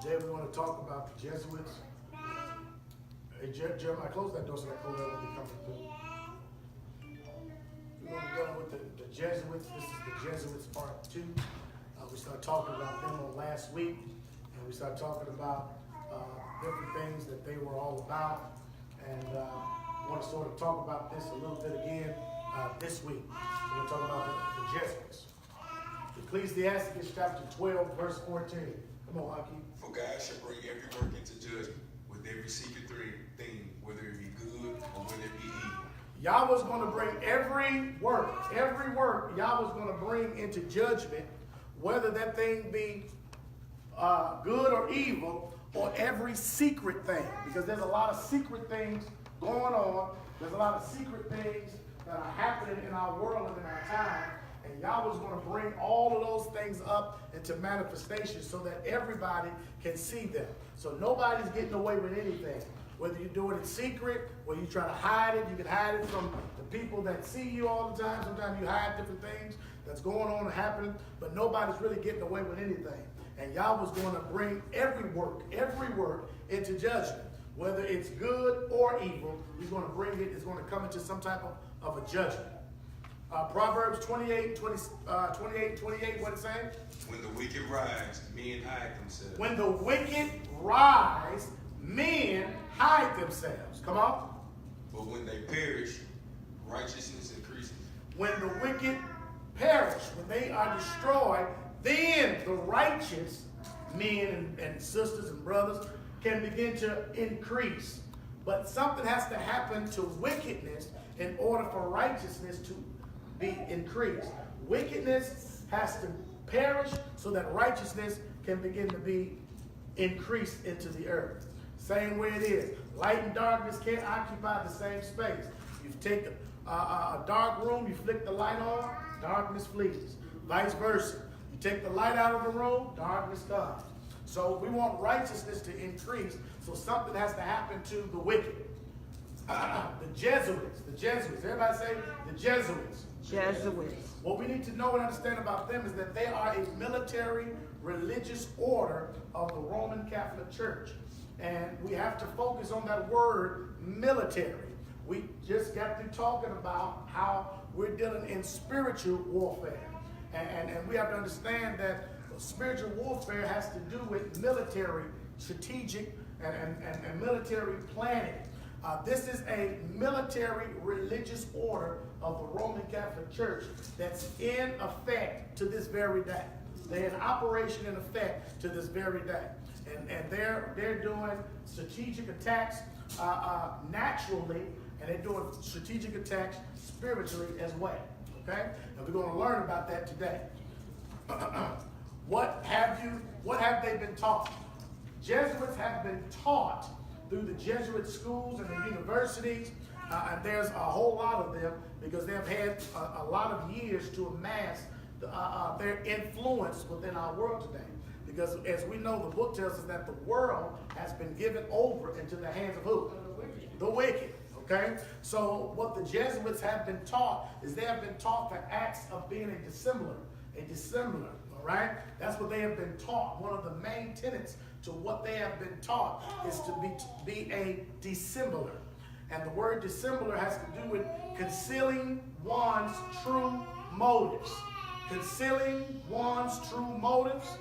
Today we want to talk about the Jesuits. Hey, Jeremiah, close that door so that cold air will be coming through. We're going to be dealing with the Jesuits. This is the Jesuits part 2. We started talking about them on last week, and we started talking about different things that they were all about. And I want to sort of talk about this a little bit again this week. We're going to talk about the Jesuits. Ecclesiastes chapter 12, verse 14. Come on, Aki. For God shall bring every work into judgment with every secret thing, whether it be good or whether it be evil. Yahweh's going to bring every work Yahweh's going to bring into judgment, whether that thing be good or evil, or every secret thing. Because there's a lot of secret things going on. There's a lot of secret things that are happening in our world and in our time. And Yahweh's going to bring all of those things up into manifestation so that everybody can see them. So nobody's getting away with anything. Whether you do it in secret, or you try to hide it, you can hide it from the people that see you all the time. Sometimes you hide different things that's going on and happening, but nobody's really getting away with anything. And Yahweh's going to bring every work into judgment. Whether it's good or evil, he's going to bring it, it's going to come into some type of a judgment. Proverbs 28, what it say? When the wicked rise, men hide themselves. When the wicked rise, men hide themselves. Come on. But when they perish, righteousness increases. When the wicked perish, when they are destroyed, then the righteous men and sisters and brothers can begin to increase. But something has to happen to wickedness in order for righteousness to be increased. Wickedness has to perish so that righteousness can begin to be increased into the earth. Same way it is. Light and darkness can't occupy the same space. You take a dark room, you flick the light on, darkness flees. Vice versa. You take the light out of the room, darkness comes. So we want righteousness to increase, so something has to happen to the wicked. The Jesuits. Everybody say the Jesuits. Jesuits. What we need to know and understand about them is that they are a military religious order of the Roman Catholic Church. And we have to focus on that word military. We just got through talking about how we're dealing in spiritual warfare. And we have to understand that spiritual warfare has to do with military, strategic, and military planning. This is a military religious order of the Roman Catholic Church that's in effect to this very day. They're in operation in effect to this very day. And they're doing strategic attacks naturally, and they're doing strategic attacks spiritually as well. Okay? And we're going to learn about that today. What have they been taught? Jesuits have been taught through the Jesuit schools and the universities, and there's a whole lot of them because they've had a lot of years to amass their influence within our world today. Because as we know, the book tells us that the world has been given over into the hands of who? The wicked. Okay? So what the Jesuits have been taught is they have been taught the acts of being a dissembler. All right? That's what they have been taught. One of the main tenets to what they have been taught is to be a dissembler. And the word dissembler has to do with concealing one's true motives. Concealing one's true motives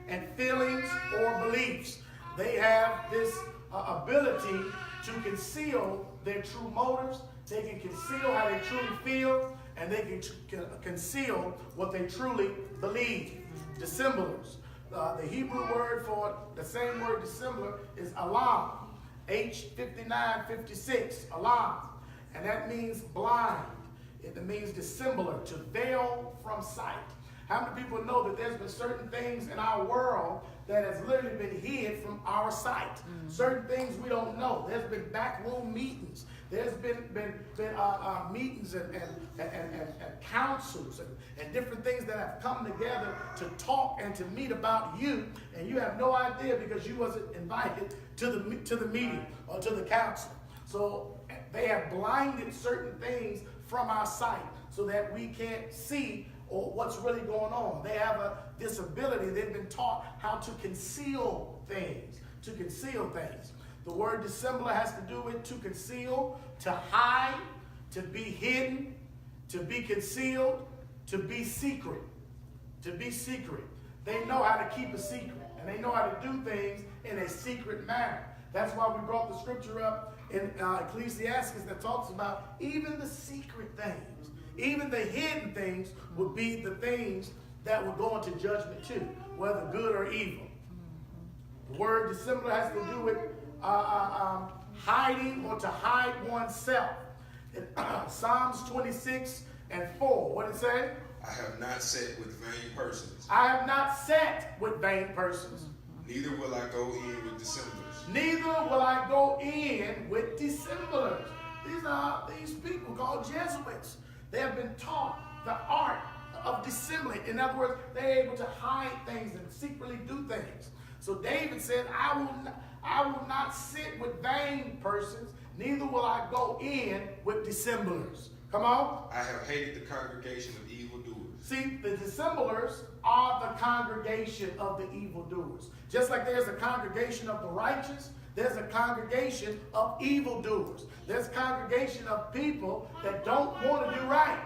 and feelings or beliefs. They have this ability to conceal their true motives. They can conceal how they truly feel, and they can conceal what they truly believe. Dissemblers. The Hebrew word for the same word dissembler is alam. H5956, alam. And that means blind. It means dissembler, to veil from sight. How many people know that there's been certain things in our world that has literally been hid from our sight? Certain things we don't know. There's been backroom meetings. There's been meetings and councils and different things that have come together to talk and to meet about you, and you have no idea because you wasn't invited to the meeting or to the council. So they have blinded certain things from our sight so that we can't see or what's really going on. They have a disability. They've been taught how to conceal things. To conceal things. The word dissembler has to do with to conceal, to hide, to be hidden, to be concealed, to be secret. To be secret. They know how to keep a secret, and they know how to do things in a secret manner. That's why we brought the scripture up in Ecclesiastes that talks about even the secret things, even the hidden things would be the things that will go into judgment too, whether good or evil. The word dissembler has to do with hiding or to hide oneself. In Psalms 26:4, what did it say? I have not sat with vain persons. I have not sat with vain persons. Neither will I go in with dissemblers. Neither will I go in with dissemblers. These are these people called Jesuits. They have been taught the art of dissembling. In other words, they're able to hide things and secretly do things. So David said, I will not sit with vain persons, neither will I go in with dissemblers. Come on. I have hated the congregation of evildoers. See, the dissemblers are the congregation of the evildoers. Just like there's a congregation of the righteous, there's a congregation of evildoers. There's a congregation of people that don't want to do right.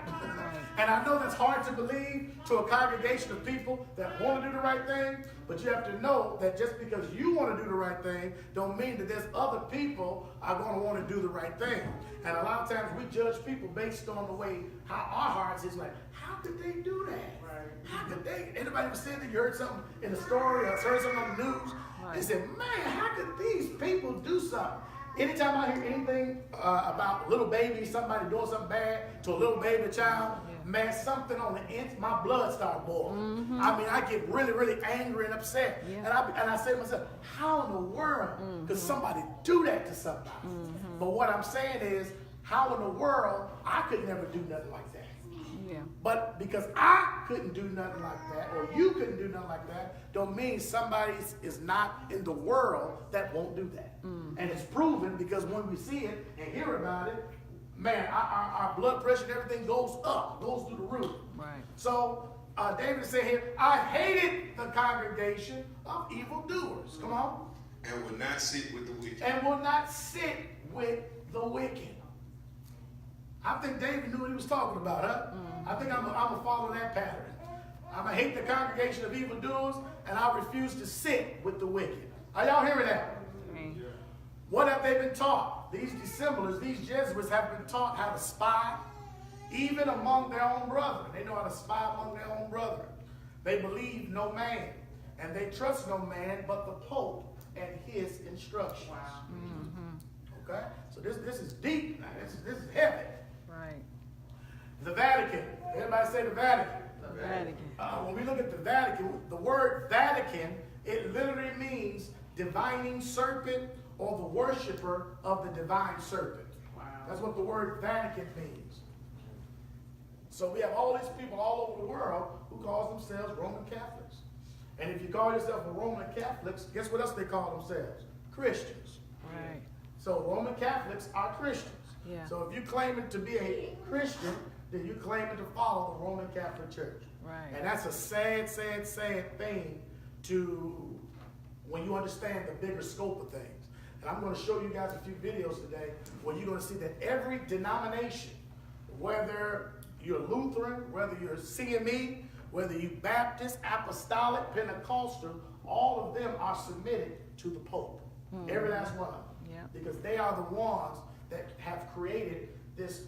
And I know that's hard to believe to a congregation of people that want to do the right thing, but you have to know that just because you want to do the right thing don't mean that there's other people are going to want to do the right thing. And a lot of times we judge people based on the way how our hearts is like, how could they do that? Right. How could they? Anybody ever said that you heard something in the story or heard something on the news? Right. They said, man, how could these people do something? Anytime I hear anything about little baby, somebody doing something bad to a little baby child, man, something on the inside, my blood starts boiling. I mean, I get really, really angry and upset. And I say to myself, how in the world could somebody do that to somebody? But what I'm saying is, how in the world, I could never do nothing like that. But because I couldn't do nothing like that, or you couldn't do nothing like that, don't mean somebody is not in the world that won't do that. And it's proven because when we see it and hear about it, man, our blood pressure and everything goes up, goes through the roof. Right. So David said here, I hated the congregation of evildoers. Come on. And will not sit with the wicked. And will not sit with the wicked. I think David knew what he was talking about, huh? I think I'm gonna follow that pattern. I'm gonna hate the congregation of evildoers, and I refuse to sit with the wicked. Are y'all hearing that? Yeah. What have they been taught? These dissemblers, these Jesuits have been taught how to spy, even among their own brethren. They know how to spy among their own brethren. They believe no man, and they trust no man but the Pope and his instructions. Wow. Okay? So this is deep now. This is heavy. Right. The Vatican. Everybody say the Vatican. The Vatican. When we look at the Vatican, the word Vatican, it literally means divining serpent or the worshiper of the divine serpent. Wow. That's what the word Vatican means. So we have all these people all over the world who call themselves Roman Catholics. And if you call yourself a Roman Catholic, guess what else they call themselves? Christians. Right. So Roman Catholics are Christians. Yeah. So if you're claiming to be a Christian, then you're claiming to follow the Roman Catholic Church. Right. And that's a sad, sad, sad thing to when you understand the bigger scope of things. And I'm going to show you guys a few videos today where you're going to see that every denomination, whether you're Lutheran, whether you're CME, whether you're Baptist, Apostolic, Pentecostal, all of them are submitted to the Pope. Every last one of them. Yeah. Because they are the ones that have created this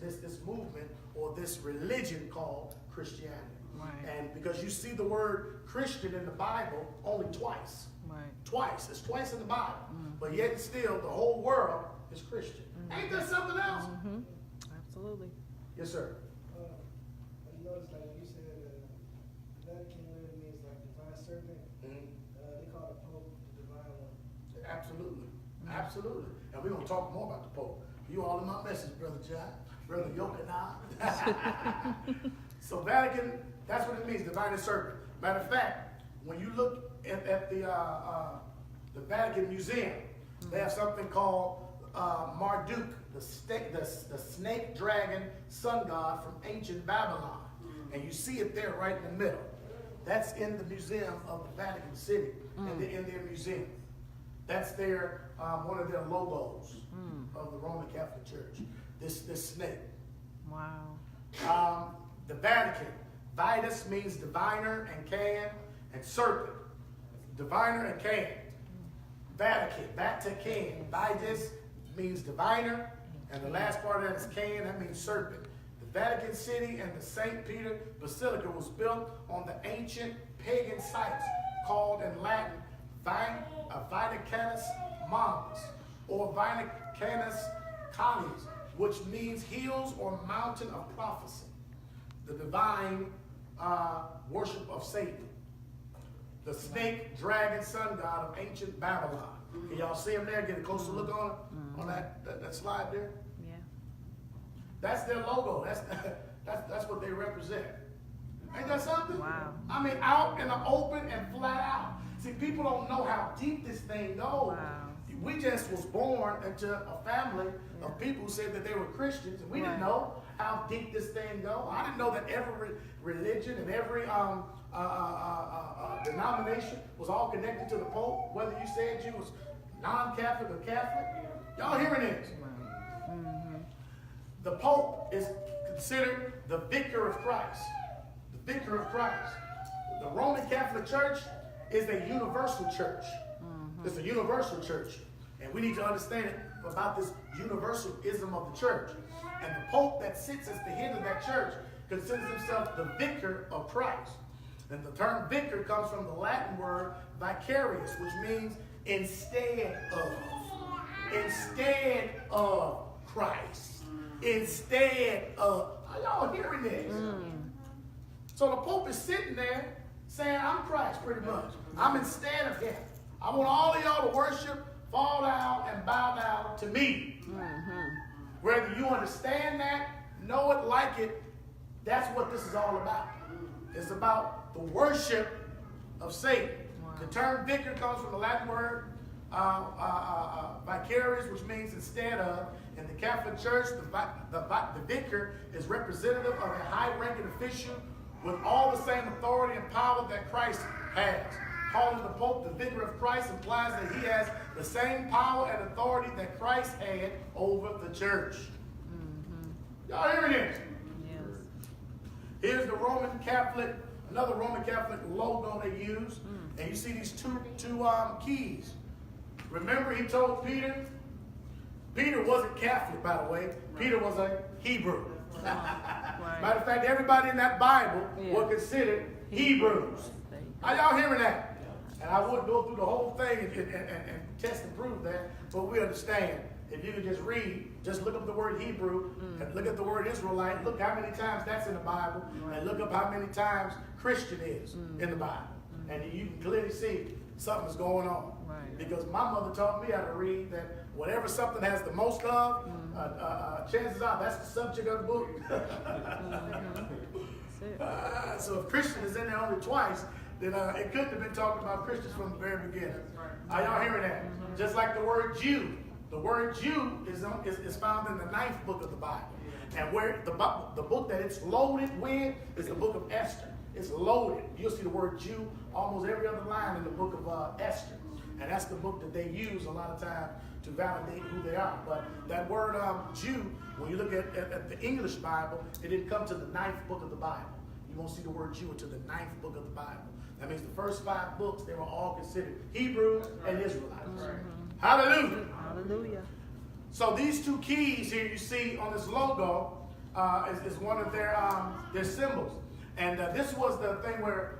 movement or this religion called Christianity. Right. And because you see the word Christian in the Bible only twice. Right. Twice. It's twice in the Bible. But yet still the whole world is Christian. Ain't that something else? Absolutely. Yes, sir. I noticed, like you said, Vatican really means like divine serpent. They call the Pope the divine one. Absolutely. Absolutely. And we're going to talk more about the Pope. You all in my message, Brother John. Brother Yohkanon. So Vatican, that's what it means, divine serpent. Matter of fact, when you look at the Vatican Museum, they have something called Marduk, the snake dragon sun god from ancient Babylon. And you see it there right in the middle. That's in the museum of the Vatican City, in their museum. That's their one of their logos of the Roman Catholic Church. This snake. Wow. The Vatican. Vitus means diviner, and can, and serpent. Diviner and can. Vatican. Vatican. Vitus means diviner, and the last part of that is can, that means serpent. The Vatican City and the St. Peter Basilica was built on the ancient pagan sites called in Latin Vaticanus Mons or Vaticanus Canis, which means hills or mountain of prophecy, the divine worship of Satan, the snake, dragon, sun god of ancient Babylon. Can y'all see him there? Get a closer look on it, on that slide there. Yeah. That's their logo. That's what they represent. Ain't that something? Wow. I mean, out in the open and flat out. See, people don't know how deep this thing goes. Wow. We just was born into a family of people who said that they were Christians, and we didn't know how deep this thing goes. I didn't know that every religion and every denomination was all connected to the Pope, whether you said you was non-Catholic or Catholic. Y'all hearing this? The Pope is considered the vicar of Christ. The vicar of Christ. The Roman Catholic Church is a universal church. It's a universal church. And we need to understand it about this universalism of the church. And the Pope that sits as the head of that church considers himself the vicar of Christ. And the term vicar comes from the Latin word vicarious, which means instead of. Instead of Christ. Instead of. Are y'all hearing this? So the Pope is sitting there saying, I'm Christ pretty much. I'm instead of him. I want all of y'all to worship, fall down, and bow down to me. Whether you understand that, know it, like it, that's what this is all about. It's about the worship of Satan. The term vicar comes from the Latin word vicarious, which means instead of. In the Catholic Church, the vicar is representative of a high-ranking official with all the same authority and power that Christ has. Calling the Pope the vicar of Christ implies that he has the same power and authority that Christ had over the church. Y'all hearing this? Yes. Here's the another Roman Catholic logo they use. And you see these two keys. Remember he told Peter wasn't Catholic, by the way. Peter was a Hebrew. Matter of fact, everybody in that Bible were considered Hebrews. Are y'all hearing that? And I wouldn't go through the whole thing and test and prove that, but we understand. If you can just read, just look up the word Hebrew, and look at the word Israelite, look how many times that's in the Bible, and look up how many times Christian is in the Bible. And you can clearly see something's going on. Because my mother taught me how to read that whatever something has the most of, chances are that's the subject of the book. So if Christian is in there only twice, then it couldn't have been talking about Christians from the very beginning. Are y'all hearing that? Just like the word Jew. The word Jew is found in the 9th book of the Bible. And where the book that it's loaded with is the book of Esther. It's loaded. You'll see the word Jew almost every other line in the book of Esther. And that's the book that they use a lot of times to validate who they are. But that word Jew, when you look at the English Bible, it didn't come to the 9th book of the Bible. You won't see the word Jew until the 9th book of the Bible. That means the first 5 books, they were all considered Hebrew and Israelites. Hallelujah. Hallelujah. So these 2 keys here you see on this logo is one of their symbols. And this was the thing where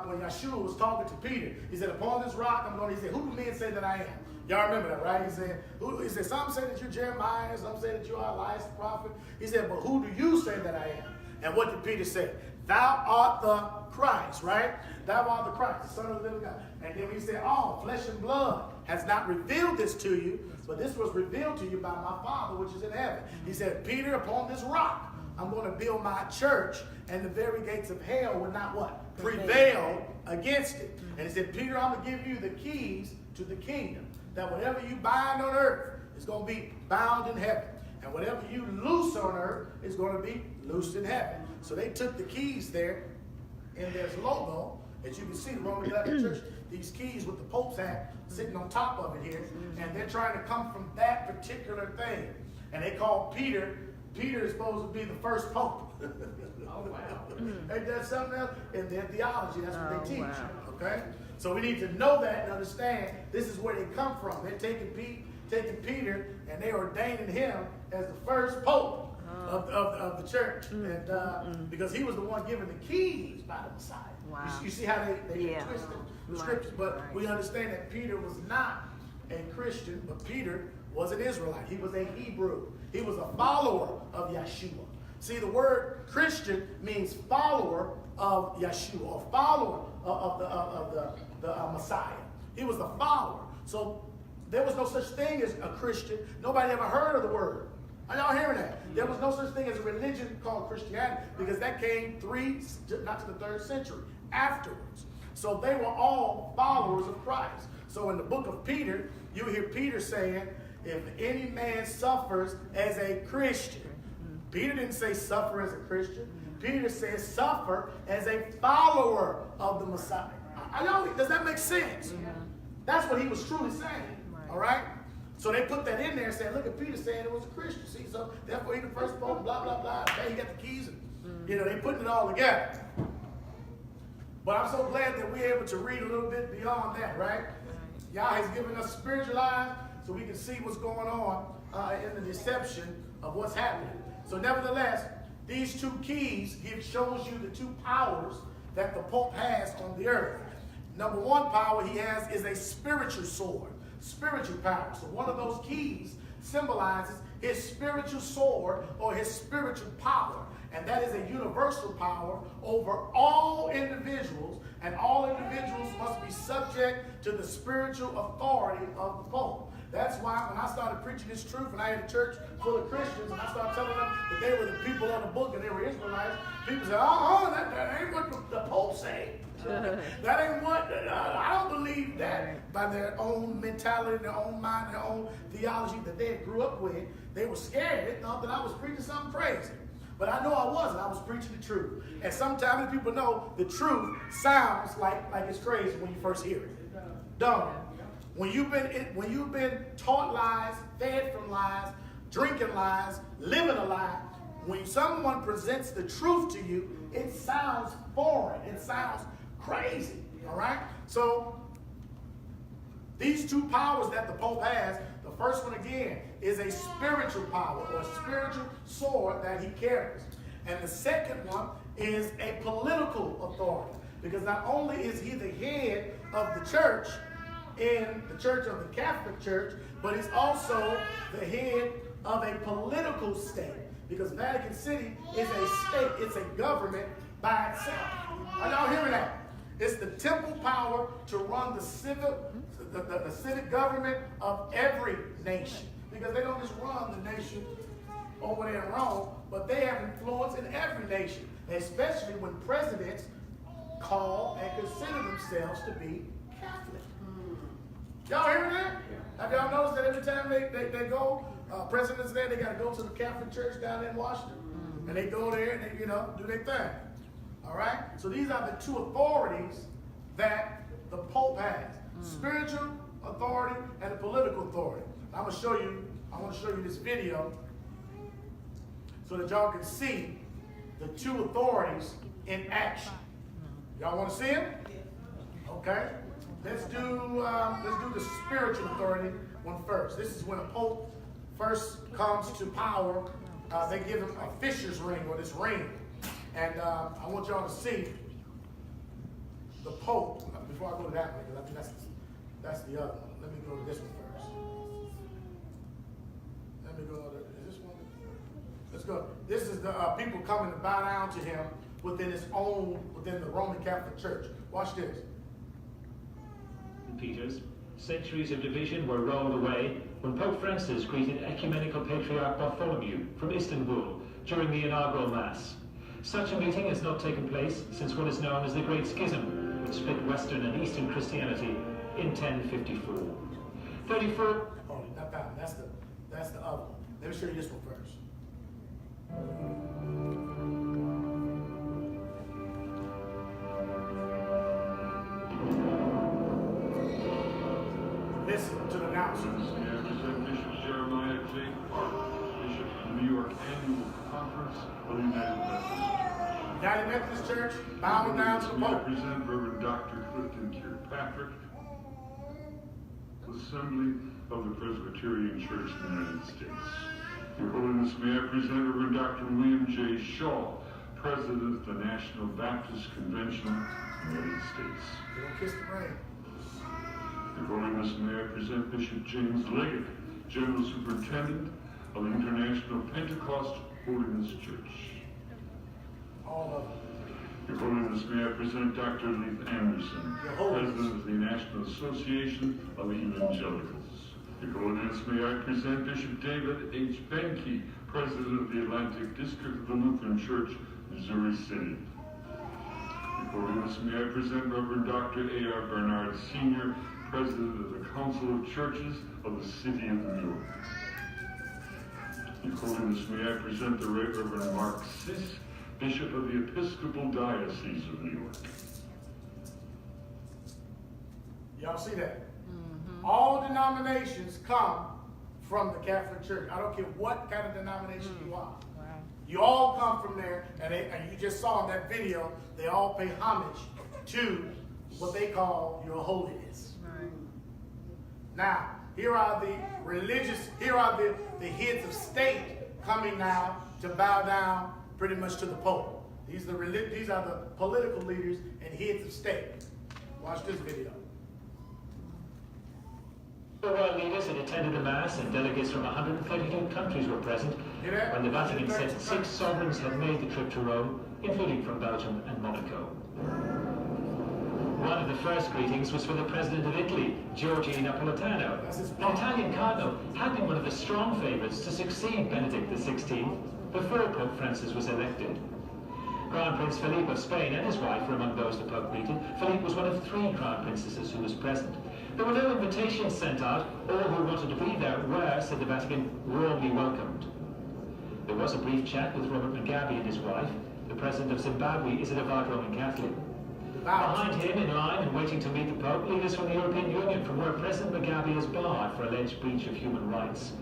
when Yeshua was talking to Peter, he said, upon this rock I'm going to, he said, who do men say that I am? Y'all remember that, right? He said, some say that you're Jeremiah, some say that you are Elias the prophet. He said, but who do you say that I am? And what did Peter say? Thou art the Christ, right? Thou art the Christ, the Son of the living God. And then he said, flesh and blood has not revealed this to you, but this was revealed to you by my Father which is in heaven. He said, Peter, upon this rock I'm going to build my church, and the very gates of hell will not what? Prevail against it. And he said, Peter, I'm going to give you the keys to the kingdom, that whatever you bind on earth is going to be bound in heaven. And whatever you loose on earth is going to be loosed in heaven. So they took the keys there, and there's logo, as you can see, the Roman Catholic Church, these keys with the Pope's hat sitting on top of it here, and they're trying to come from that particular thing. And they call Peter is supposed to be the first Pope. Oh, wow. Ain't that something else? In their theology, that's what they teach. Wow. Okay? So we need to know that and understand this is where they come from. They're taking Peter and they ordaining him as the first Pope of the church. And because he was the one given the keys by the Messiah. Wow. You see how they Yeah. twisted the Right. scriptures. But Right. we understand that Peter was not a Christian, but Peter was an Israelite. He was a Hebrew. He was a follower of Yeshua. See, the word Christian means follower of Yeshua, or follower of the Messiah. He was a follower. So there was no such thing as a Christian. Nobody ever heard of the word. Are y'all hearing that? There was no such thing as a religion called Christianity, because that came not to the 3rd century, afterwards. So they were all followers of Christ. So in the book of Peter, you hear Peter saying, if any man suffers as a Christian. Peter didn't say suffer as a Christian. Peter says suffer as a follower of the Messiah. Does that make sense? That's what he was truly saying. All right? So they put that in there and said, look at Peter saying it was a Christian. See, so therefore he's the first Pope, blah, blah, blah. Okay, he got the keys. And, they putting it all together. But I'm so glad that we're able to read a little bit beyond that, right? Yah has given us spiritual eyes so we can see what's going on in the deception of what's happening. So nevertheless, these 2 keys shows you the 2 powers that the Pope has on the earth. Number 1 power he has is a spiritual sword, spiritual power. So one of those keys symbolizes his spiritual sword or his spiritual power. And that is a universal power over all individuals, and all individuals must be subject to the spiritual authority of the Pope. That's why when I started preaching this truth, and I had a church full of Christians, and I started telling them that they were the people of the book and they were Israelites, people said, that ain't what the Pope said. That ain't what, I don't believe that. By their own mentality, their own mind, their own theology that they grew up with, they were scared. They thought that I was preaching something crazy. But I know I wasn't. I was preaching the truth. And sometimes people know the truth sounds like it's crazy when you first hear it. Dumb. When you've been taught lies, fed from lies, drinking lies, living a lie, when someone presents the truth to you, it sounds foreign. It sounds crazy. All right? So these 2 powers that the Pope has, the first one again is a spiritual power or spiritual sword that he carries. And the second one is a political authority, because not only is he the head of the church in the Church of the Catholic Church, but he's also the head of a political state, because Vatican City is a state, it's a government by itself. Are y'all hearing that? It's the temple power to run the civic government of every nation, because they don't just run the nation over there in Rome, but they have influence in every nation, especially when presidents call and consider themselves to be Catholic. Y'all hearing that? Have y'all noticed that every time they go, presidents there, they got to go to the Catholic Church down there in Washington, and they go there and they, do their thing. All right? So these are the 2 authorities that the Pope has: spiritual authority and the political authority. I want to show you this video so that y'all can see the 2 authorities in action. Y'all want to see them? Okay. Let's do the spiritual authority one first. This is when a Pope first comes to power. They give him a fisher's ring, or this ring. And I want y'all to see the Pope before I go to that one, because I think that's the other one. Let me go to this one first. Let me go to, is this one? Let's go. This is the people coming to bow down to him within the Roman Catholic Church. Watch this. Peters, centuries of division were rolled away when Pope Francis greeted Ecumenical Patriarch Bartholomew from Istanbul during the inaugural Mass. Such a meeting has not taken place since what is known as the Great Schism, which split Western and Eastern Christianity in 1054. 34. Oh, not that one. That's the other one. Let me show you this one first. Listen to the announcements. May I present Bishop Jeremiah J. Park, Bishop of the New York Annual Conference of the United Methodist. United Methodist Church, bowing down to the May I Pope. present Reverend Dr. Clifton Kirkpatrick, Assembly of the Presbyterian Church in the United States. Your Holiness, may I present Reverend Dr. William J. Shaw, President of the National Baptist Convention of the United States. They don't kiss the ring. Your Holiness, may I present Bishop James Leggett, General Superintendent of the International Pentecost Holiness Church. All of them. Your Holiness, may I present Dr. Leith Anderson, Your Holiness. President of the National Association of the Evangelicals. Your Holiness, may I present Bishop David H. Benke, President of the Atlantic District of the Lutheran Church, Missouri City. Your Holiness, may I present Reverend Dr. A.R. Bernard Sr., President of the Council of Churches of the City of New York. Your Holiness, may I present the Right Reverend Mark Sis, Bishop of the Episcopal Diocese of New York. Y'all see that? All denominations come from the Catholic Church. I don't care what kind of denomination you are. You all come from there, and you just saw in that video, they all pay homage to what they call your holiness. Now, here are the heads of state coming now to bow down pretty much to the Pope. These are the political leaders and heads of state. Watch this video. World leaders had attended the Mass and delegates from 132 countries were present when the Vatican said 6 sovereigns had made the trip to Rome, including from Belgium and Monaco. One of the first greetings was for the President of Italy, Giorgio Napolitano. An Italian cardinal had been one of the strong favorites to succeed Benedict XVI before Pope Francis was elected. Crown Prince Philippe of Spain and his wife were among those the Pope greeted. Philippe was one of 3 crown princesses who was present. There were no invitations sent out. All who wanted to be there were, said the Vatican, warmly welcomed. There was a brief chat with Robert Mugabe and his wife. The President of Zimbabwe is a devout Roman Catholic. Behind him, in line and waiting to meet the Pope, leaders from the European Union, from where President Mugabe is barred for alleged breach of human rights.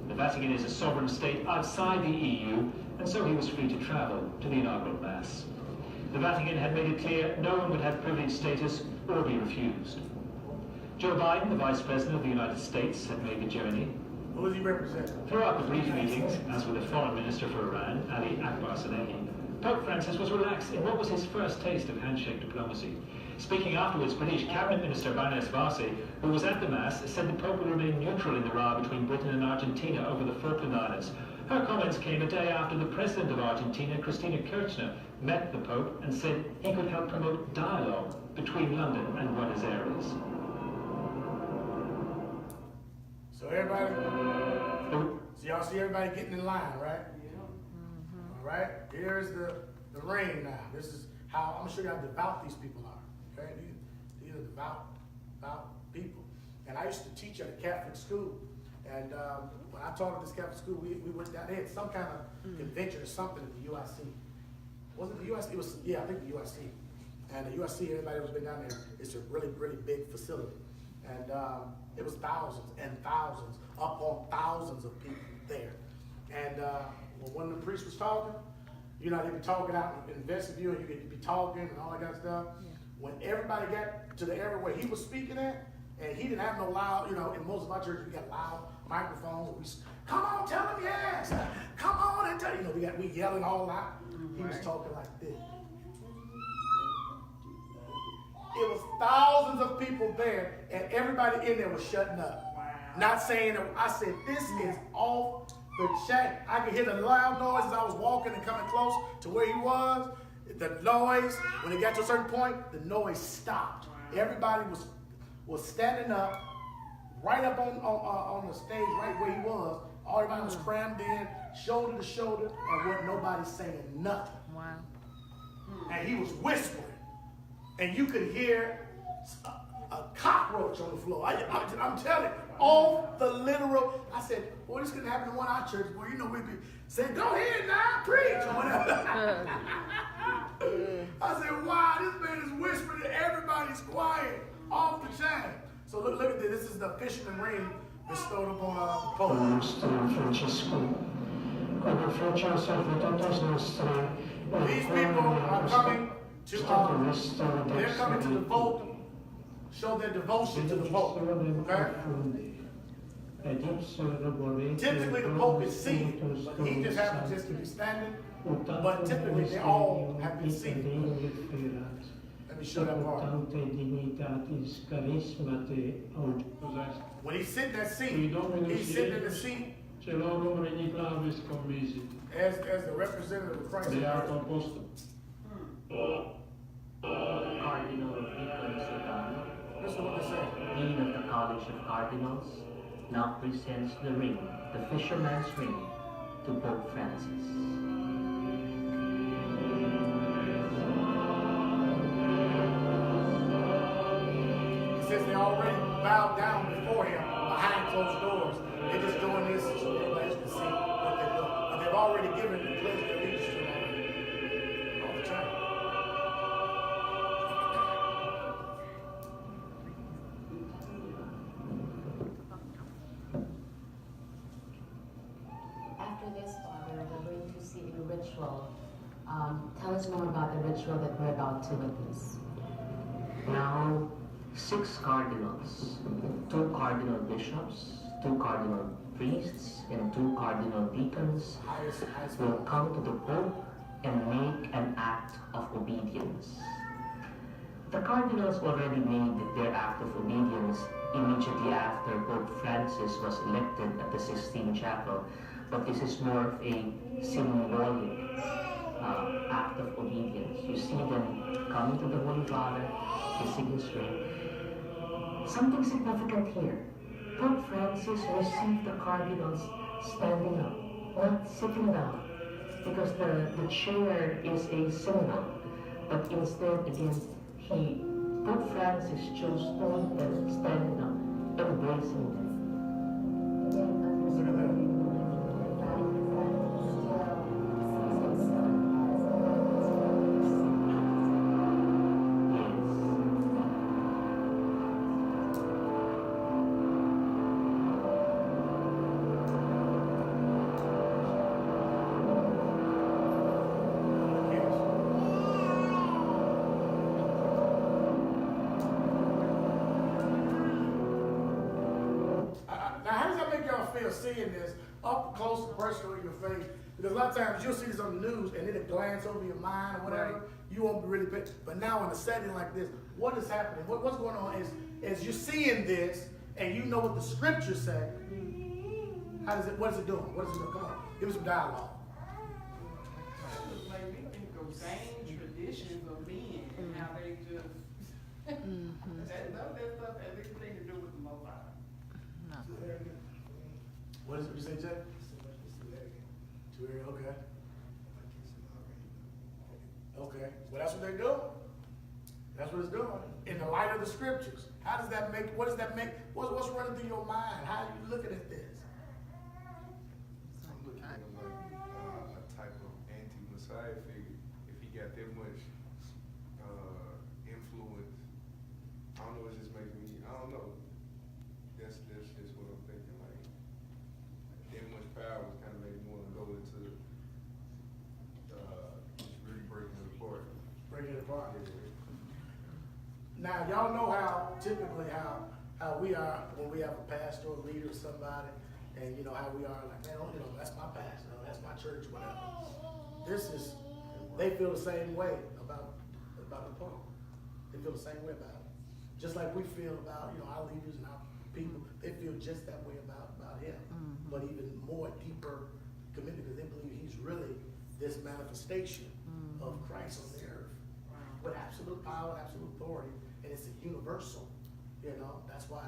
The Vatican is a sovereign state outside the EU, and so he was free to travel to the inaugural Mass. The Vatican had made it clear no one would have privileged status or be refused. Joe Biden, the Vice President of the United States, had made the journey. Who does he represent? Throughout the brief meetings, as with the Foreign Minister for Iran, Ali Akbar Sanehi, Pope Francis was relaxed in what was his first taste of handshake diplomacy. Speaking afterwards, British Cabinet Minister Baroness Varsi, who was at the Mass, said the Pope would remain neutral in the row between Britain and Argentina over the Falkland Islands. Her comments came a day after the President of Argentina, Cristina Kirchner, met the Pope and said he could help promote dialogue between London and Buenos Aires. So everybody, so y'all see everybody getting in line, right? All right, here's the ring now. This is how, I'm gonna show you how devout these people are, okay? These are devout people. And I used to teach at a Catholic school. And when I taught at this Catholic school, we went down, they had some kind of convention or something at the UIC. Was it the UIC? It was, yeah, I think the UIC. And the UIC, everybody who's been down there, it's a really, really big facility. And it was thousands and thousands, upon thousands of people there. And when the priest was talking, you know, they'd be talking out in the vestibule, and you could be talking and all that kind of stuff. Yeah. When everybody got to the area where he was speaking at, and he didn't have no loud, you know, in most of our churches, we got loud microphones. We, come on, tell him yes. Come on and tell him. You know, we yelling all out. He was talking like this. It was thousands of people there, and everybody in there was shutting up. Wow. Not saying, I said, this is off the chain. I could hear the loud noise as I was walking and coming close to where he was. The noise, when it got to a certain point, the noise stopped. Wow. Everybody was standing up, right up on the stage, right where he was. Everybody was crammed in, shoulder to shoulder, and wasn't nobody saying nothing. Wow. And he was whispering. And you could hear a cockroach on the floor. I'm telling you, off the literal. I said, boy, this could happen in one of our churches. Boy, you know, we'd be saying, go ahead now, preach, or whatever. I said, wow, this man is whispering and everybody's quiet, off the chain. So look at this. This is the fisherman ring bestowed upon the Pope. These people are coming to, they're coming to devote, show their devotion to the Pope. Okay? Typically the Pope is seated, but he just happens just to be standing. But typically they all have been seated. Let me show that part. When he's sitting in that seat, he's sitting in the seat as the representative of Christ. Cardinal Nicholas, Listen to what they say. Dean of the College of Cardinals, now presents the ring, the fisherman's ring, to Pope Francis. He says they already bowed down before him behind closed doors. They're just doing this so everybody can see what they're doing. But they've already given the pledge their allegiance to him all the time. After this, Father, we're going to see a ritual. Tell us more about the ritual that we're about to witness. Now, 6 cardinals, 2 cardinal bishops, 2 cardinal priests, and 2 cardinal deacons will come to the Pope and make an act of obedience. The cardinals already made their act of obedience immediately after Pope Francis was elected at the Sistine Chapel, but this is more of a symbolic act of obedience. You see them coming to the Holy Father, kissing his ring. Something significant here. Pope Francis received the cardinals standing up, not sitting down, because the chair is a symbol. But instead, again, Pope Francis chose to meet them standing up, embracing them. Look at that. Seeing this up close and personal in your face, because a lot of times you'll see this on the news and it'll glance over your mind or whatever. Right. You won't be really paying. But now in a setting like this, what is happening? What's going on is you're seeing this and you know what the scriptures say. What is it doing? What is it doing? Come on, give me some dialogue. Like we think of vain traditions of men and how they just that stuff has anything to do with the Most High. What is it you say, Jay? Too early, okay. Okay, well that's what they're doing. That's what it's doing. In the light of the scriptures. How does that make, what does that make, what's running through your mind? How are you looking at this? I'm looking at him like a type of anti-Messiah figure. If he got that much influence, I don't know, it just makes me, I don't know. That's just what I'm thinking. Like, that much power was kind of making me want to go into just really breaking it apart. Breaking it apart. Now, y'all know how, typically how we are when we have a pastor or leader or somebody, and you know how we are, like, man, you know, that's my pastor, that's my church, whatever. They feel the same way about the Pope. They feel the same way about it. Just like we feel about, you know, our leaders and our people, they feel just that way about him. Mm-hmm. But even more deeper commitment, because they believe he's really this manifestation of Christ on the earth. With absolute power, absolute authority, and it's a universal, you know. That's why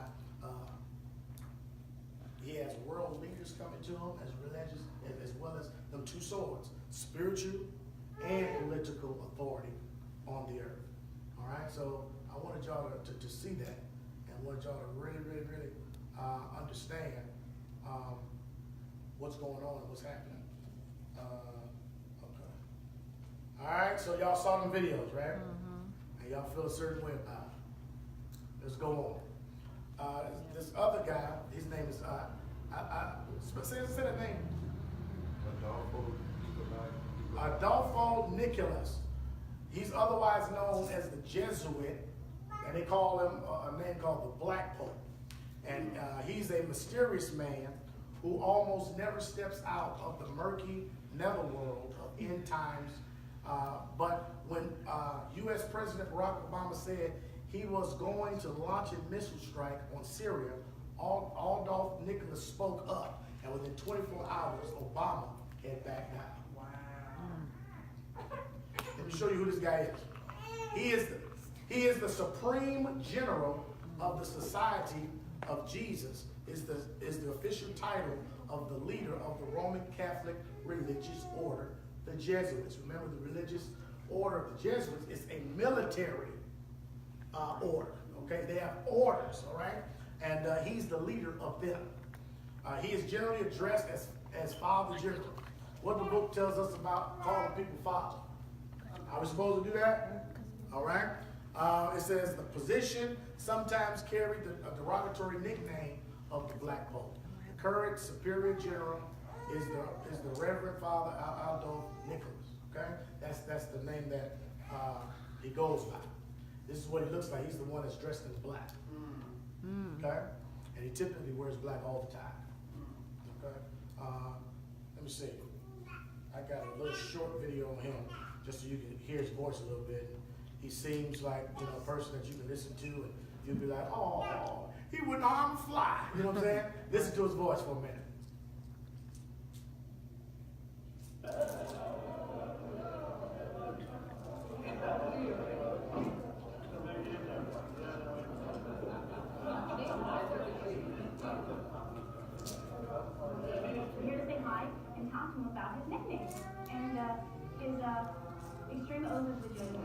he has world leaders coming to him as religious, as well as them 2 swords, spiritual and political authority on the earth. All right, so I wanted y'all to see that, and wanted y'all to really, really, really understand what's going on and what's happening. Okay. All right, so y'all saw them videos, right? And y'all feel a certain way about it. Let's go on. This other guy, his name is, say that name. Adolfo Nicholas. He's otherwise known as the Jesuit, and they call him a man called the Black Pope. And he's a mysterious man who almost never steps out of the murky netherworld of end times. But when U.S. President Barack Obama said he was going to launch a missile strike on Syria, Adolf Nicholas spoke up, and within 24 hours, Obama had backed down. Let me show you who this guy is. He is the Supreme General of the Society of Jesus, is the official title of the leader of the Roman Catholic religious order, the Jesuits. Remember, the religious order of the Jesuits is a military order. Okay, they have orders, all right? And he's the leader of them. He is generally addressed as Father General. What the book tells us about calling people Father. Are we supposed to do that? All right. It says the position sometimes carried a derogatory nickname of the Black Pope. The current Superior General is the Reverend Father Adolf Nicholas. Okay, that's the name that he goes by. This is what he looks like. He's the one that's dressed in black. Okay, and he typically wears black all the time. Okay, let me see. I got a little short video on him, just so you can hear his voice a little bit. He seems like, you know, a person that you can listen to, and you'll be like, oh, he wouldn't harm a fly. You know what I'm saying? Listen to his voice for a minute. Here to say hi and talk to him about his nickname and his extreme oath of legitimacy.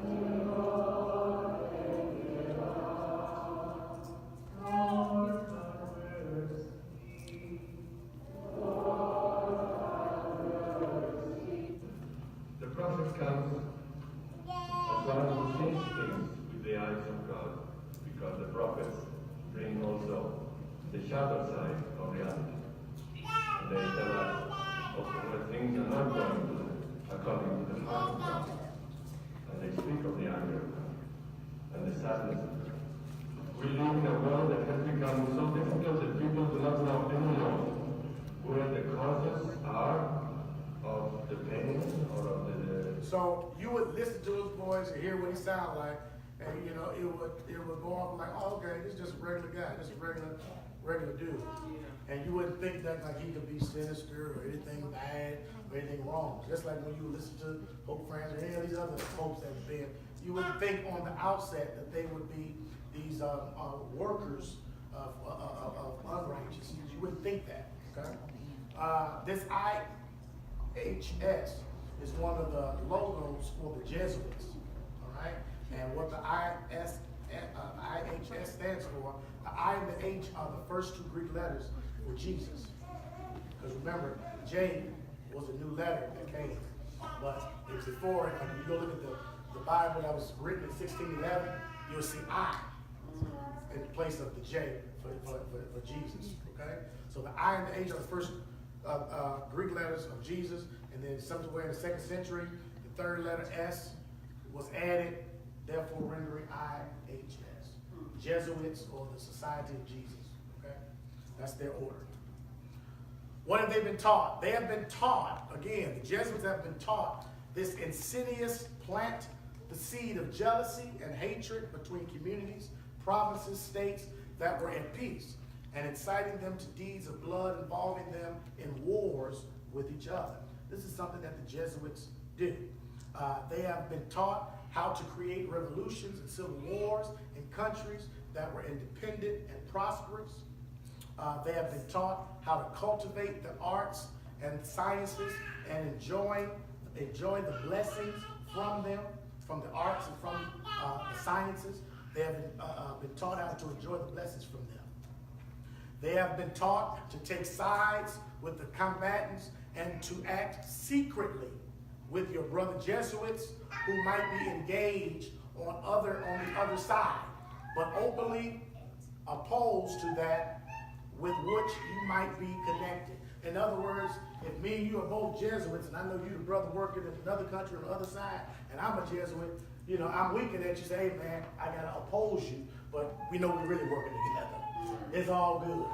The prophet comes as one who sees things with the eyes of God, because the prophets bring also the shadow side of reality. And they tell us also where things are not going to according to the heart of God. And they speak of the anger of God and the sadness of God. We live in a world that has become so difficult that people do not know anymore where the causes are of the pain or of the... So you would listen to his voice and hear what he sounded like, and you know, it would go off like, oh, okay, this is just a regular guy, this is a regular dude. And you wouldn't think that like he could be sinister or anything bad or anything wrong. Just like when you listen to Pope Francis or any of these other popes that have been, you wouldn't think on the outset that they would be these workers of unrighteousness. You wouldn't think that, okay? This IHS is one of the logos for the Jesuits, all right? And what the IHS stands for, the I and the H are the first two Greek letters for Jesus. Because remember, J was a new letter that came. But it's before, like if you go look at the Bible that was written in 1611, you'll see I in place of the J for Jesus, okay? So the I and the H are the first Greek letters of Jesus, and then somewhere in the 2nd century, the third letter S was added, therefore rendering IHS. Jesuits, or the Society of Jesus, okay? That's their order. What have they been taught? They have been taught, again, the Jesuits have been taught this insidious plant the seed of jealousy and hatred between communities, provinces, states that were at peace, and inciting them to deeds of blood involving them in wars with each other. This is something that the Jesuits do. They have been taught how to create revolutions and civil wars in countries that were independent and prosperous. They have been taught how to cultivate the arts and sciences and enjoy the blessings from them, from the arts and from the sciences. They have been taught how to enjoy the blessings from them. They have been taught to take sides with the combatants and to act secretly with your brother Jesuits who might be engaged on the other side, but openly opposed to that with which you might be connected. In other words, if me and you are both Jesuits, and I know you the brother working in another country on the other side, and I'm a Jesuit, you know, I'm winking at you, say, hey man, I gotta oppose you, but we know we're really working together. It's all good.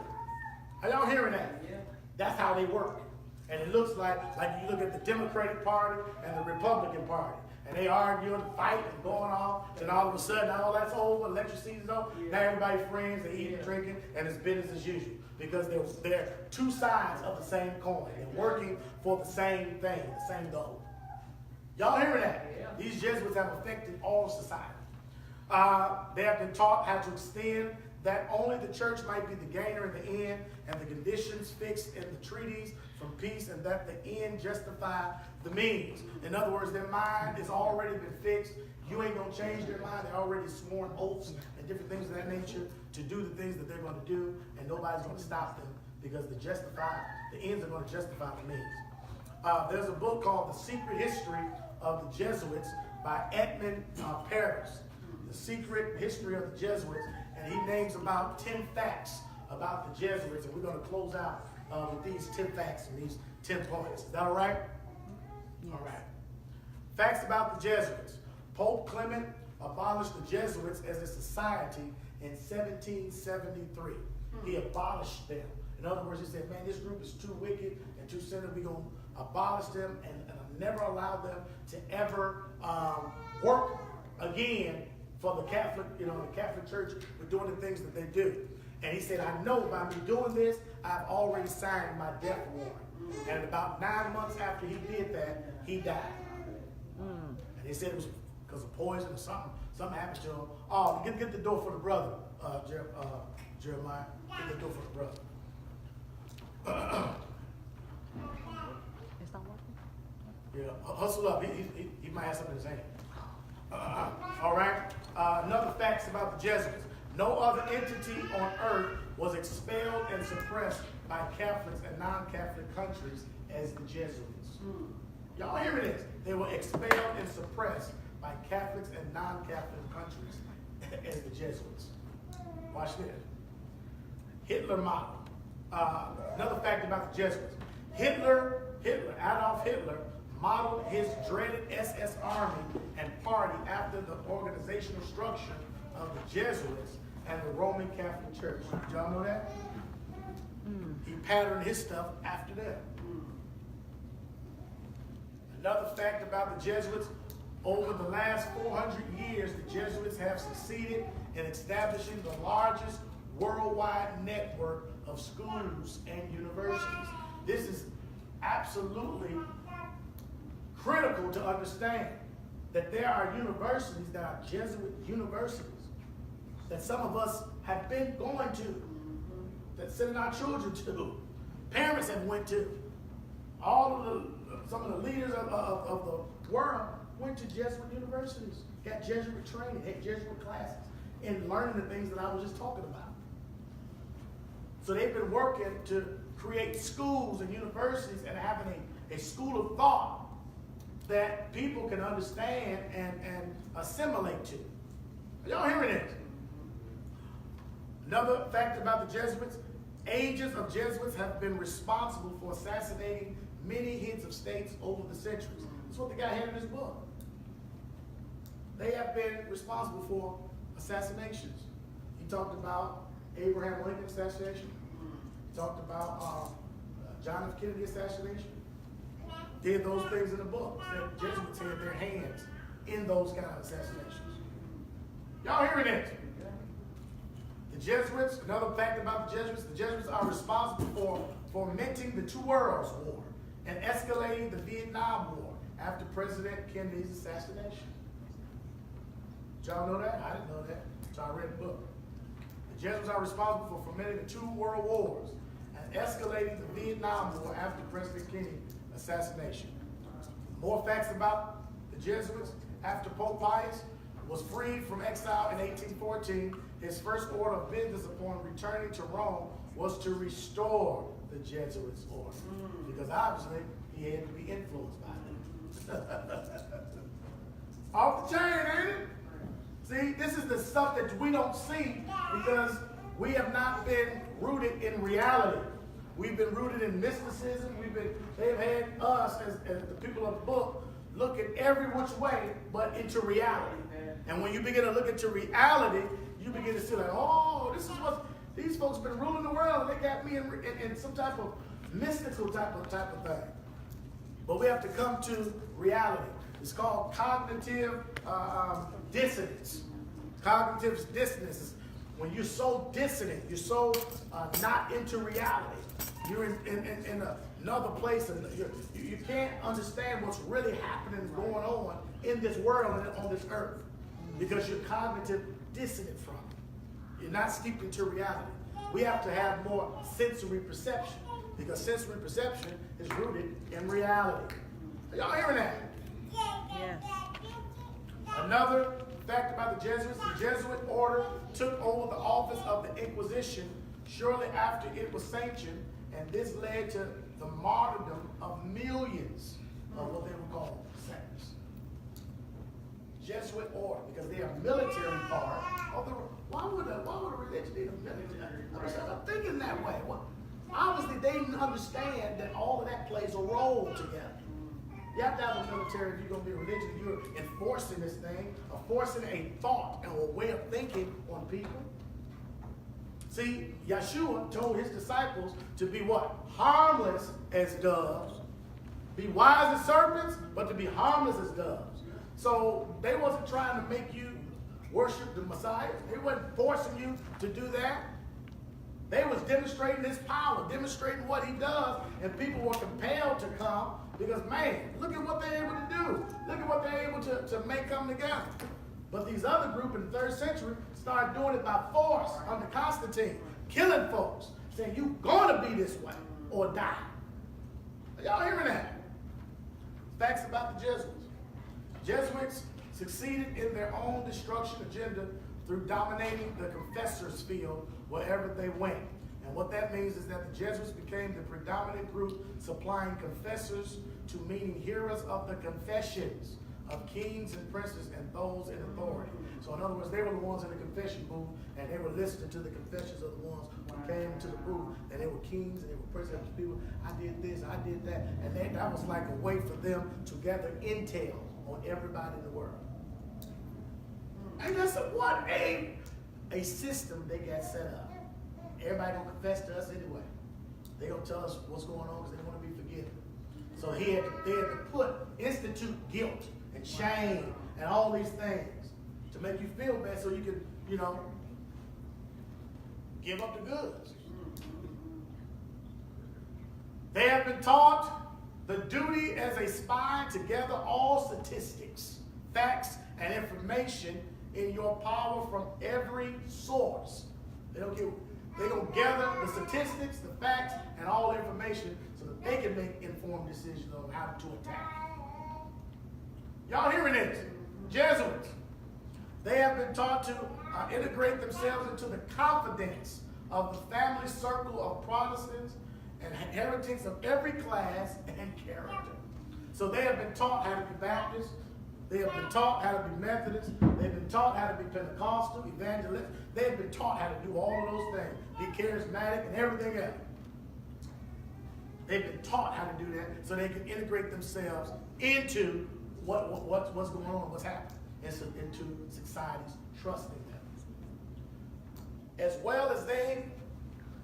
Are y'all hearing that? Yeah. That's how they work. And it looks like you look at the Democratic Party and the Republican Party, and they arguing, fighting, and going on, and all of a sudden all that's over, election season's over, now everybody's friends, they eating, drinking, and it's business as usual. Because they're two sides of the same coin. They're working for the same thing, the same goal. Y'all hearing that? Yeah. These Jesuits have affected all society. They have been taught how to extend that only the church might be the gainer in the end, and the conditions fixed in the treaties from peace, and that the end justify the means. In other words, their mind has already been fixed. You ain't gonna change their mind. They're already sworn oaths and different things of that nature to do the things that they're gonna do, and nobody's gonna stop them because the ends are gonna justify the means. There's a book called The Secret History of the Jesuits by Edmund Paris. The Secret History of the Jesuits, and he names about 10 facts about the Jesuits, and we're going to close out with these 10 facts and these 10 points. Is that all right? Yes. All right. Facts about the Jesuits. Pope Clement abolished the Jesuits as a society in 1773. He abolished them. In other words, he said, man, this group is too wicked and too sinful. We're going to abolish them and never allow them to ever work again for the Catholic, the Catholic Church with doing the things that they do. And he said, I know by me doing this, I've already signed my death warrant. And about 9 months after he did that, he died. And he said it was because of poison or something. Something happened to him. Oh, get the door for the brother, Jeremiah. Get the door for the brother. It's not working? Yeah, hustle up. He might have something in his hand. All right. Another facts about the Jesuits. No other entity on earth was expelled and suppressed by Catholics and non-Catholic countries as the Jesuits. Y'all hear this? They were expelled and suppressed by Catholics and non-Catholic countries as the Jesuits. Watch this. Hitler model. Another fact about the Jesuits. Adolf Hitler, modeled his dreaded SS Army and party after the organizational structure of the Jesuits and the Roman Catholic Church. Did y'all know that? He patterned his stuff after them. Another fact about the Jesuits, over the last 400 years, the Jesuits have succeeded in establishing the largest worldwide network of schools and universities. This is absolutely critical to understand that there are universities that are Jesuit universities that some of us have been going to, that sending our children to, parents have went to. Some of the leaders of the world went to Jesuit universities, got Jesuit training, had Jesuit classes, and learning the things that I was just talking about. So they've been working to create schools and universities and having a school of thought that people can understand and assimilate to. Are y'all hearing this? Another fact about the Jesuits, ages of Jesuits have been responsible for assassinating many heads of states over the centuries. That's what the guy had in his book. They have been responsible for assassinations. He talked about Abraham Lincoln assassination. He talked about John F. Kennedy assassination. Did those things in the book. Said Jesuits had their hands in those kind of assassinations. Y'all hearing this? The Jesuits, another fact about the Jesuits are responsible for fomenting the Two Worlds War and escalating the Vietnam War after President Kennedy's assassination. Did y'all know that? I didn't know that until I read the book. The Jesuits are responsible for fomenting the two world wars and escalating the Vietnam War after President Kennedy's assassination. More facts about the Jesuits. After Pope Pius was freed from exile in 1814, his first order of business upon returning to Rome was to restore the Jesuits' order. Because obviously he had to be influenced by them. Off the chain, ain't it? See, this is the stuff that we don't see because we have not been rooted in reality. We've been rooted in mysticism. They've had us as the people of the book look at every which way but into reality. And when you begin to look into reality, you begin to see like, oh, this is what these folks been ruling the world. And they got me in some type of mystical type of thing. But we have to come to reality. It's called cognitive dissonance. Cognitive dissonance is when you're so dissonant, you're so not into reality. You're in another place, and you can't understand what's really happening and going on in this world and on this earth because you're cognitive dissonant from it. You're not steeped into reality. We have to have more sensory perception because sensory perception is rooted in reality. Are y'all hearing that? Yes. Another fact about the Jesuits, the Jesuit order took over the office of the Inquisition shortly after it was sanctioned, and this led to the martyrdom of millions of what they would call saints. Jesuit order, because they are military part of the. Why would a religion need a military? I'm thinking that way. Well, obviously, they didn't understand that all of that plays a role together. You have to have a military if you're going to be a religion. You're enforcing this thing, forcing a thought and a way of thinking on people. See, Yeshua told his disciples to be what? Harmless as doves. Be wise as serpents, but to be harmless as doves. So they wasn't trying to make you worship the Messiah. They wasn't forcing you to do that. They was demonstrating his power, demonstrating what he does, and people were compelled to come because, man, look at what they're able to do. Look at what they're able to make come together. But these other group in the 3rd century started doing it by force under Constantine, killing folks, saying, you're going to be this way or die. Are y'all hearing that? Facts about the Jesuits. Jesuits succeeded in their own destruction agenda through dominating the confessors' field wherever they went. And what that means is that the Jesuits became the predominant group supplying confessors to meaning hearers of the confessions of kings and princes and those in authority. So in other words, they were the ones in the confession booth, and they were listening to the confessions of the ones who came to the booth, and they were kings and they were princes and people. I did this, I did that. And that was like a way for them to gather intel on everybody in the world. And that's what a system they got set up. Everybody gonna confess to us anyway. They gonna tell us what's going on because they want to be forgiven. So they had to institute guilt and shame and all these things to make you feel bad so you can, give up the goods. They have been taught the duty as a spy to gather all statistics, facts, and information in your power from every source. They're going to gather the statistics, the facts, and all the information so that they can make informed decisions on how to attack. Y'all hearing this? Jesuits. They have been taught to integrate themselves into the confidence of the family circle of Protestants and heretics of every class and character. So they have been taught how to be Baptist. They have been taught how to be Methodist. They've been taught how to be Pentecostal, evangelist. They have been taught how to do all of those things, be charismatic and everything else. They've been taught how to do that so they can integrate themselves into what's going on, what's happening, into society's trusting them. As well as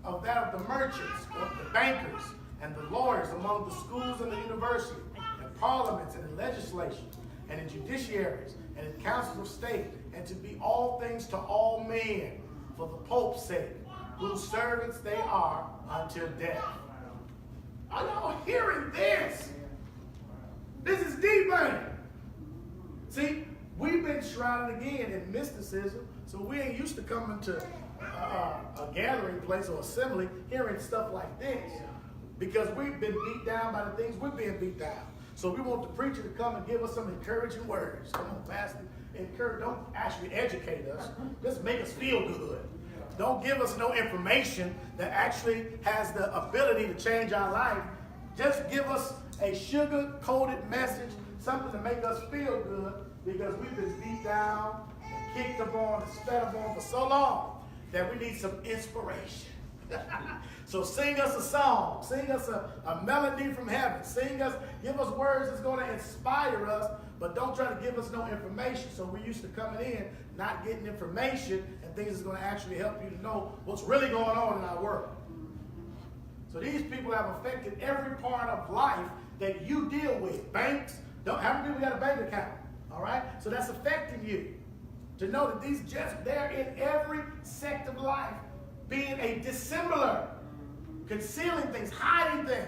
of that of the merchants, or the bankers, and the lawyers among the schools and the university, and parliaments and the legislation, and in judiciaries, and in councils of state, and to be all things to all men, for the Pope's sake, whose servants they are until death. Are y'all hearing this? This is deep, ain't it? See, we've been shrouded again in mysticism, so we ain't used to coming to a gathering place or assembly hearing stuff like this, because we've been beat down by the things we're being beat down. So we want the preacher to come and give us some encouraging words. Come on, Pastor. Don't actually educate us. Just make us feel good. Don't give us no information that actually has the ability to change our life. Just give us a sugar-coated message, something to make us feel good, because we've been beat down and kicked upon and spat upon for so long that we need some inspiration. So sing us a song, sing us a melody from heaven, give us words that's going to inspire us, but don't try to give us no information. So we're used to coming in, not getting information and things that's going to actually help you to know what's really going on in our world. So these people have affected every part of life that you deal with. Banks, how many people got a bank account? All right? So that's affecting you. To know that they're in every sector of life, being a dissembler, concealing things, hiding things.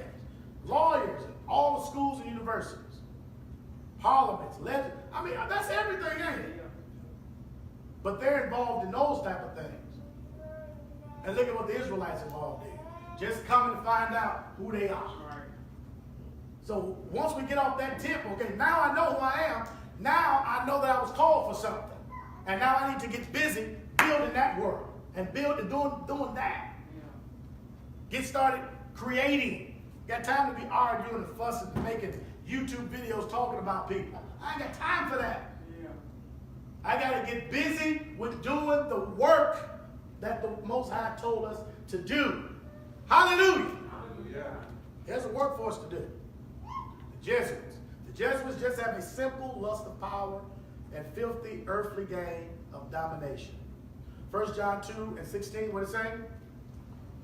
Lawyers, all the schools and universities, parliaments, legends. I mean, that's everything, ain't it? But they're involved in those type of things. And look at what the Israelites involved in. Just coming to find out who they are. So once we get off that tip, okay, now I know who I am. Now I know that I was called for something. And now I need to get busy building that world and doing that. Get started creating. Got time to be arguing and fussing and making YouTube videos talking about people. I ain't got time for that. I got to get busy with doing the work that the Most High told us to do. Hallelujah. Hallelujah. There's a work for us to do. The Jesuits just have a simple lust of power and filthy earthly gain of domination. 1 John 2:16, what it say?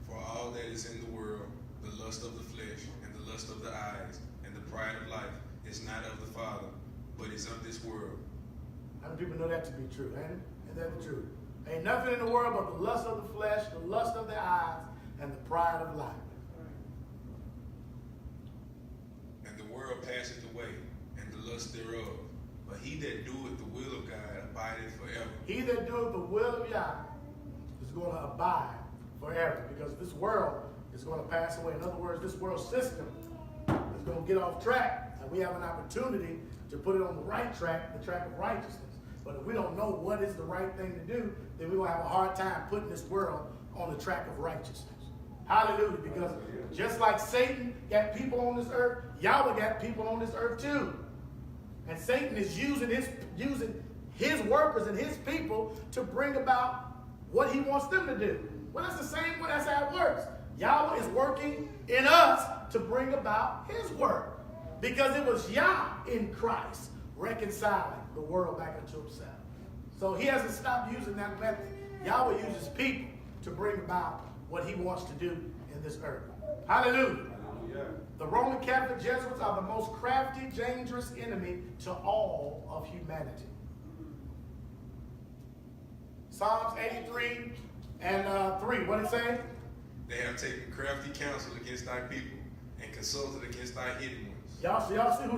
For all that is in the world, the lust of the flesh, and the lust of the eyes, and the pride of life, is not of the Father, but is of this world. How many people know that to be true, ain't it? Ain't that the truth? Ain't nothing in the world but the lust of the flesh, the lust of the eyes, and the pride of life. And the world passeth away, and the lust thereof. But he that doeth the will of God abideth forever. He that doeth the will of Yah is going to abide forever, because this world is going to pass away. In other words, this world system is going to get off track, and we have an opportunity to put it on the right track, the track of righteousness. But if we don't know what is the right thing to do, then we're going to have a hard time putting this world on the track of righteousness. Hallelujah. Because just like Satan got people on this earth, Yahweh got people on this earth too. And Satan is using his workers and his people to bring about what he wants them to do. Well, that's the same way. That's how it works. Yahweh is working in us to bring about his work. Because it was Yah in Christ reconciling the world back unto himself. So he hasn't stopped using that method. Yahweh uses people to bring about what he wants to do in this earth. Hallelujah. The Roman Catholic Jesuits are the most crafty, dangerous enemy to all of humanity. Psalms 83 and 3, what did it say? They have taken crafty counsel against thy people and consulted against thy hidden ones. Y'all see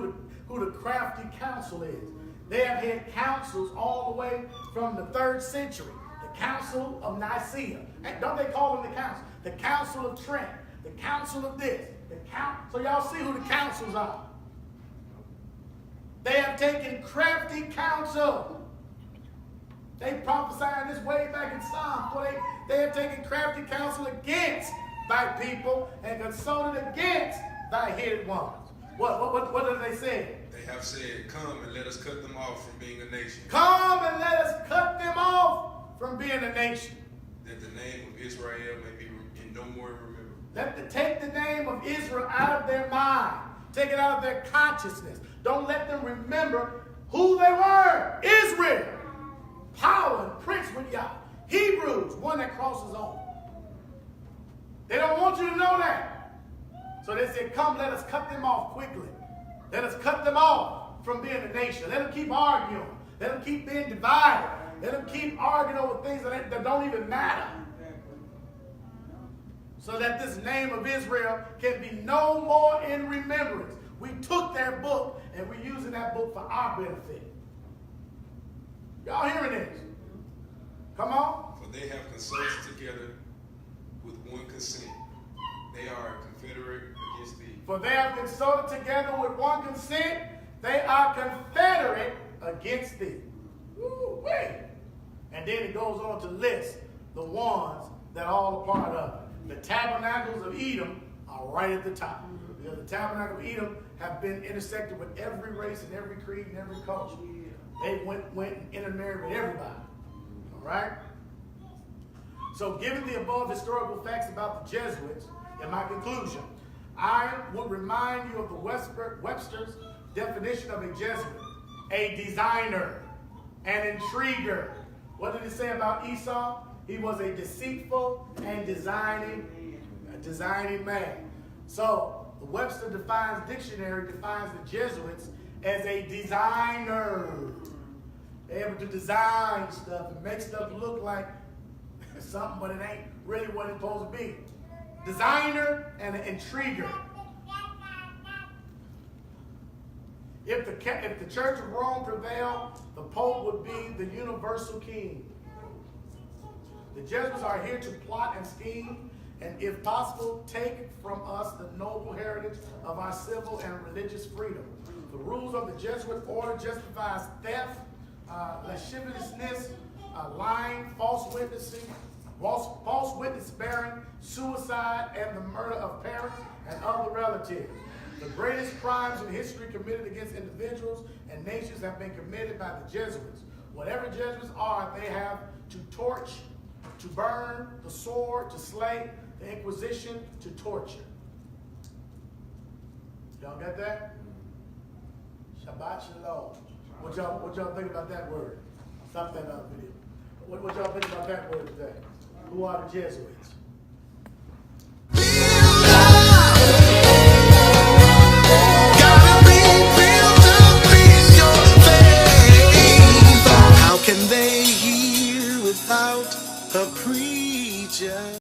who the crafty council is. They have had councils all the way from the 3rd century. The Council of Nicaea. And don't they call them the council? The Council of Trent. The Council of this. So y'all see who the councils are. They have taken crafty counsel. They prophesied this way back in Psalms. They have taken crafty counsel against thy people and consulted against thy hidden ones. What did they say? They have said, come and let us cut them off from being a nation. Come and let us cut them off from being a nation. That the name of Israel may be no more remembered. Take the name of Israel out of their mind. Take it out of their consciousness. Don't let them remember who they were. Israel. Power and prince with Yah. Hebrews, one that crosses over. They don't want you to know that. So they said, come, let us cut them off quickly. Let us cut them off from being a nation. Let them keep arguing. Let them keep being divided. Let them keep arguing over things that don't even matter. So that this name of Israel can be no more in remembrance. We took their book and we're using that book for our benefit. Y'all hearing this? Come on. For they have consulted together with one consent. They are confederate against thee. For they have consulted together with one consent. They are confederate against thee. Woo-wee. And then it goes on to list the ones that are all a part of it. The tabernacles of Edom are right at the top. Because the tabernacle of Edom have been intersected with every race and every creed and every culture. They went and intermarried with everybody. All right? So given the above historical facts about the Jesuits, in my conclusion, I would remind you of the Webster's definition of a Jesuit: a designer, an intriguer. What did it say about Esau? He was a deceitful and designing man. So the Webster Dictionary defines the Jesuits as a designer. They're able to design stuff and make stuff look like something, but it ain't really what it's supposed to be. Designer and an intriguer. If the Church of Rome prevailed, the Pope would be the universal king. The Jesuits are here to plot and scheme, and if possible, take from us the noble heritage of our civil and religious freedom. The rules of the Jesuit order justifies theft, lasciviousness, lying, false witness bearing, suicide, and the murder of parents and other relatives. The greatest crimes in history committed against individuals and nations have been committed by the Jesuits. Whatever Jesuits are, they have to torch, to burn, the sword, to slay, the Inquisition, to torture. Y'all got that? Shabbat shalom. What y'all think about that word? Stop that video. What y'all think about that word today? Who are the Jesuits?